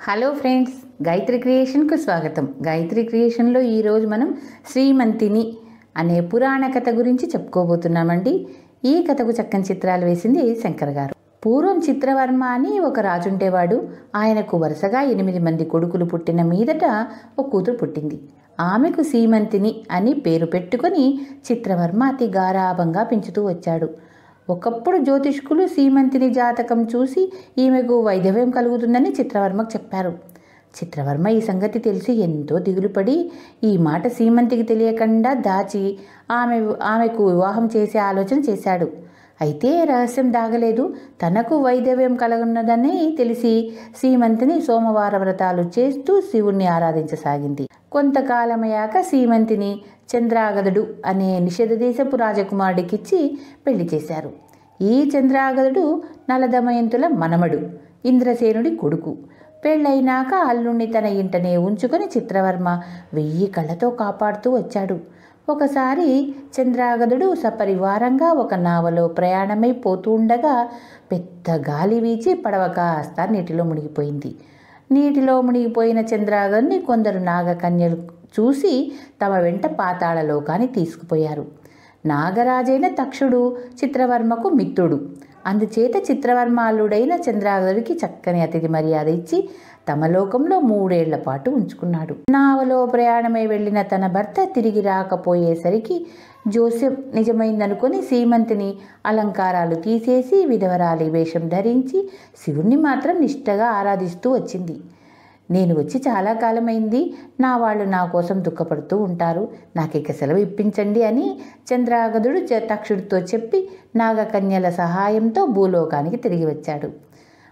Hello friends, Gayatri క్రియేషన్కు స్వాగతం. గాయత్రి క్రియేషన్లో ఈరోజు మనం శ్రీమంతిని అనే పురాణ కథ గురించి చెప్పుకోబోతున్నామండి. ఈ కథకు చక్కని చిత్రాలు వేసింది శంకర్ గారు. పూర్వం చిత్రవర్మ అని ఒక రాజు ఉండేవాడు. ఆయనకు వరుసగా 8 మంది కొడుకులు పుట్టిన మీదట ఒక కూతురు పుట్టింది. ఆమెకు శ్రీమంతిని అని పేరు పెట్టుకొని చిత్రవర్మ అతి గారాభంగా పెంచుతూ వచ్చాడు. ఒకప్పుడు జ్యోతిష్కులు శ్రీమంతిని జాతకం చూసి ఈమెకు వైధవ్యం కలుగుతుందని చిత్రవర్మకు చెప్పారు. చిత్రవర్మ ఈ సంగతి తెలిసి ఎంతో దిగులుపడి ఈ మాట శ్రీమంతికి తెలియకుండా దాచి ఆమెకు వివాహం చేసే ఆలోచన చేశాడు. అయితే రహస్యం దాగలేదు. తనకు వైధవ్యం కలగనున్నదని తెలిసి శ్రీమంతిని సోమవార వ్రతాలు చేస్తూ శివుణ్ణి ఆరాధించసాగింది. కొంతకాలమయ్యాక శ్రీమంతిని చంద్రాగదుడు అనే నిషధదేశపు రాజకుమారుడికిచ్చి పెళ్లి చేశారు. ఈ చంద్రాగదుడు నలదమయంతుల మనమడు, ఇంద్రసేనుడి కొడుకు. పెళ్ళైనాక అల్లుణ్ణి తన ఇంటనే ఉంచుకొని చిత్రవర్మ 1000 కళ్ళతో కాపాడుతూ వచ్చాడు. ఒకసారి చంద్రాగదుడు సపరివారంగా ఒక నావలో ప్రయాణమై పోతూ ఉండగా పెద్ద గాలి వీచి పడవ కాస్త నీటిలో మునిగిపోయింది. నీటిలో మునిగిపోయిన చంద్రాగదుని కొందరు నాగకన్యలు చూసి తమ వెంట పాతాళలోకానికి తీసుకుపోయారు. నాగరాజైన తక్షుడు చిత్రవర్మకు మిత్రుడు. అందుచేత చిత్రవర్మ అల్లుడైన చంద్రాగదుడికి చక్కని అతిథి మర్యాద ఇచ్చి తమ లోకంలో 3 ఏళ్ల పాటు ఉంచుకున్నాడు. నావలో ప్రయాణమై వెళ్ళిన తన భర్త తిరిగి రాకపోయేసరికి జోసెఫ్ నిజమైందనుకొని శ్రీమంతిని అలంకారాలు తీసేసి విధవరాలి వేషం ధరించి శివుణ్ణి మాత్రం నిష్ఠగా ఆరాధిస్తూ వచ్చింది. నేను వచ్చి చాలా కాలమైంది, నా వాళ్ళు నా కోసం దుఃఖపడుతూ ఉంటారు, నాకిక సెలవు ఇప్పించండి అని చంద్రాగదుడు తక్షుడితో చెప్పి నాగకన్యల సహాయంతో భూలోకానికి తిరిగి వచ్చాడు.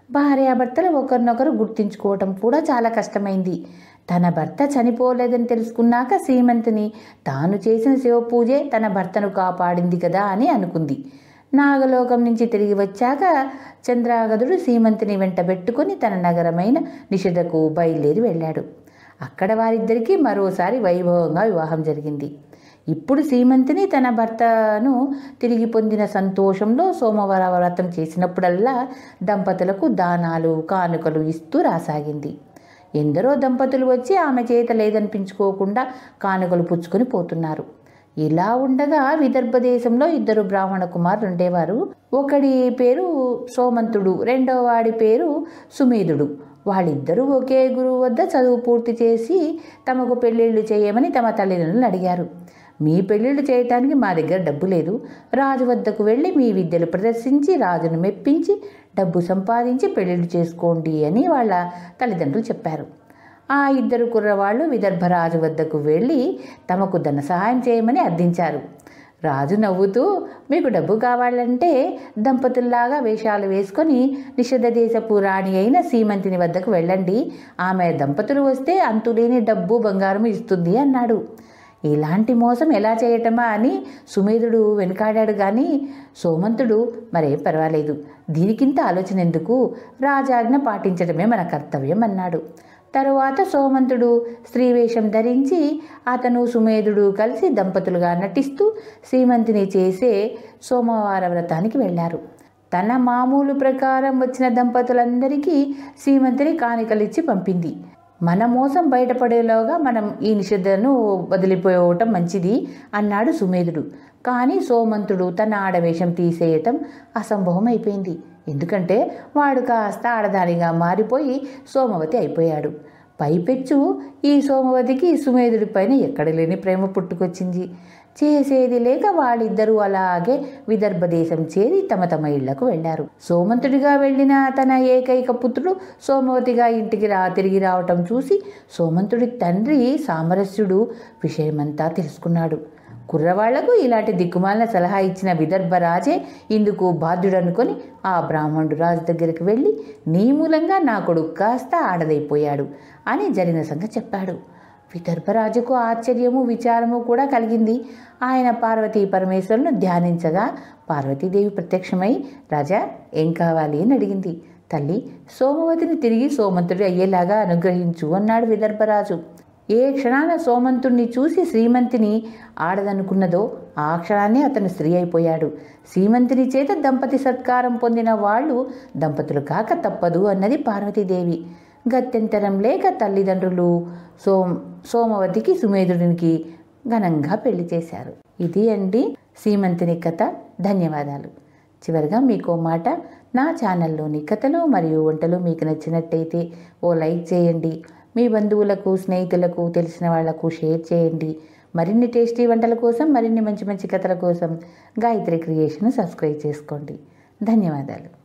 భార్యాభర్తలు ఒకరినొకరు గుర్తించుకోవటం కూడా చాలా కష్టమైంది. తన భర్త చనిపోలేదని తెలుసుకున్నాక శ్రీమంతిని తాను చేసిన శివపూజే తన భర్తను కాపాడింది కదా అని అనుకుంది. నాగలోకం నుంచి తిరిగి వచ్చాక చంద్రాగదుడు శ్రీమంతిని వెంట పెట్టుకుని తన నగరమైన నిషధకు బయలుదేరి వెళ్ళాడు. అక్కడ వారిద్దరికీ మరోసారి వైభవంగా వివాహం జరిగింది. ఇప్పుడు శ్రీమంతిని తన భర్తను తిరిగి పొందిన సంతోషంలో సోమవార వ్రతం చేసినప్పుడల్లా దంపతులకు దానాలు కానుకలు ఇస్తూ రాసాగింది. ఎందరో దంపతులు వచ్చి ఆమె చేత లేదనిపించుకోకుండా కానుకలు పుచ్చుకొని పోతున్నారు. ఇలా ఉండగా విదర్భ దేశంలో 2 బ్రాహ్మణ కుమారులు ఉండేవారు. ఒకడి పేరు సోమంతుడు, రెండో వాడి పేరు సుమేధుడు. వాళ్ళిద్దరూ ఒకే గురువు వద్ద చదువు పూర్తి చేసి తమకు పెళ్ళిళ్ళు చేయమని తమ తల్లిదండ్రులను అడిగారు. మీ పెళ్ళిళ్ళు చేయటానికి మా దగ్గర డబ్బు లేదు, రాజు వద్దకు వెళ్ళి మీ విద్యలు ప్రదర్శించి రాజును మెప్పించి డబ్బు సంపాదించి పెళ్ళిళ్ళు చేసుకోండి అని వాళ్ళ తల్లిదండ్రులు చెప్పారు. ఆ 2 కుర్రవాళ్ళు విదర్భరాజు వద్దకు వెళ్ళి తమకు ధన సహాయం చేయమని అర్థించారు. రాజు నవ్వుతూ, మీకు డబ్బు కావాలంటే దంపతుల్లాగా వేషాలు వేసుకొని నిషధ దేశపు రాణి అయిన శ్రీమంతిని వద్దకు వెళ్ళండి, ఆమె దంపతులు వస్తే అంతులేని డబ్బు బంగారం ఇస్తుంది అన్నాడు. ఇలాంటి మోసం ఎలా చేయటమా అని సుమేధుడు వెనుకాడాడు. కానీ సోమంతుడు మరేం పర్వాలేదు, దీనికింత ఆలోచన ఎందుకు, రాజాజ్ఞ పాటించడమే మన కర్తవ్యం అన్నాడు. తరువాత సోమంతుడు స్త్రీవేషం ధరించి అతను సుమేధుడు కలిసి దంపతులుగా నటిస్తూ శ్రీమంతిని చేసే సోమవార వ్రతానికి వెళ్ళారు. తన మామూలు ప్రకారం వచ్చిన దంపతులందరికీ శ్రీమంతిని కానుకలిచ్చి పంపింది. మన మోసం బయటపడేలోగా మనం ఈ నిషధను వదిలిపోవటం మంచిది అన్నాడు సుమేధుడు. కానీ సోమంతుడు తన ఆడవేషం తీసేయటం అసంభవం అయిపోయింది. ఎందుకంటే వాడు కాస్త ఆడదానిగా మారిపోయి సోమవతి అయిపోయాడు. పైపెచ్చు ఈ సోమవతికి సుమేధుడి పైన ఎక్కడ లేని ప్రేమ పుట్టుకొచ్చింది. చేసేది లేక వాళ్ళిద్దరూ అలాగే విదర్భ దేశం చేరి తమ ఇళ్లకు వెళ్ళారు. సోమంతుడిగా వెళ్ళిన తన ఏకైక పుత్రుడు సోమవతిగా ఇంటికి తిరిగి రావటం చూసి సోమంతుడి తండ్రి సామరస్యుడు విషయమంతా తెలుసుకున్నాడు. కుర్రవాళ్లకు ఇలాంటి దిక్కుమాలిన సలహా ఇచ్చిన విదర్భరాజే ఇందుకు బాధ్యుడనుకొని ఆ బ్రాహ్మణుడు రాజు దగ్గరికి వెళ్ళి నీ మూలంగా నా కొడుకు కాస్త ఆడదైపోయాడు అని జరిగిన సంగతి చెప్పాడు. విదర్భరాజుకు ఆశ్చర్యము విచారము కూడా కలిగింది. ఆయన పార్వతీ పరమేశ్వరులను ధ్యానించగా పార్వతీదేవి ప్రత్యక్షమై రాజా ఏం కావాలి అని అడిగింది. తల్లి, సోమవతిని తిరిగి సోమంతుడి అయ్యేలాగా అనుగ్రహించు అన్నాడు విదర్భరాజు. ఏ క్షణాన సోమంతుణ్ణి చూసి శ్రీమంతిని ఆడదనుకున్నదో ఆ క్షణాన్నే అతను స్త్రీ అయిపోయాడు. శ్రీమంతిని చేత దంపతి సత్కారం పొందిన వాళ్ళు దంపతులు కాక తప్పదు అన్నది పార్వతీదేవి. గత్యంతరం లేక తల్లిదండ్రులు సోమవతికి సుమేధుడికి ఘనంగా పెళ్లి చేశారు. ఇది అండి సీమంతిని కథ. ధన్యవాదాలు. చివరిగా మీకు మాట, నా ఛానల్లోని కథలు మరియు వంటలు మీకు నచ్చినట్టయితే ఓ లైక్ చేయండి. మీ బంధువులకు, స్నేహితులకు, తెలిసిన వాళ్లకు షేర్ చేయండి. మరిన్ని టేస్టీ వంటల కోసం, మరిన్ని మంచి మంచి కథల కోసం గాయత్రి క్రియేషన్ సబ్స్క్రైబ్ చేసుకోండి. ధన్యవాదాలు.